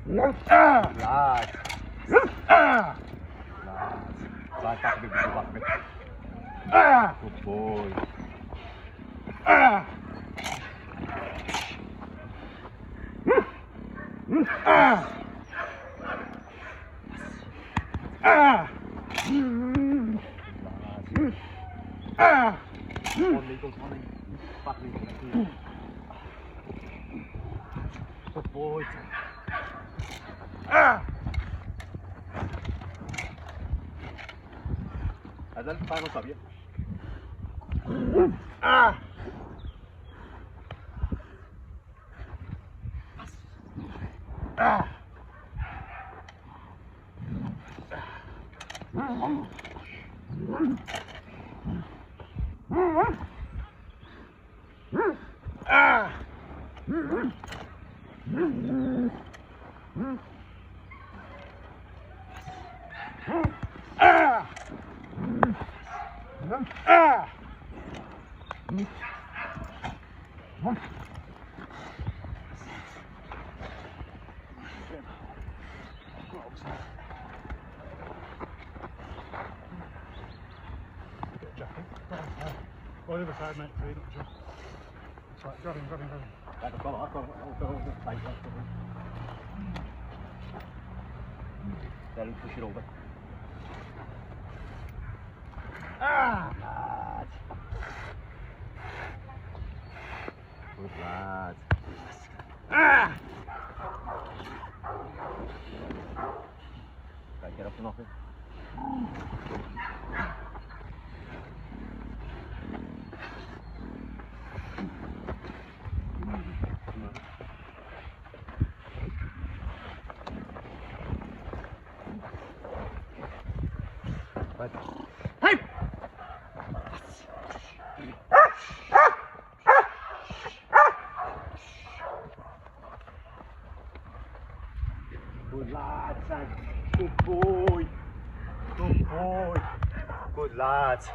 Lads. Lads. Back a bit, back a bit. Good boy. One legal running. Back legal. Good boy. Adel, final stop, yeah. Go the other side, mate, please, not jump. That's right, grab him. I've got Let him push it over. Lads. Good lads. Right, get up to nothing. Right. Hey! Good lads, son. Good boy. Good boy. Good lads.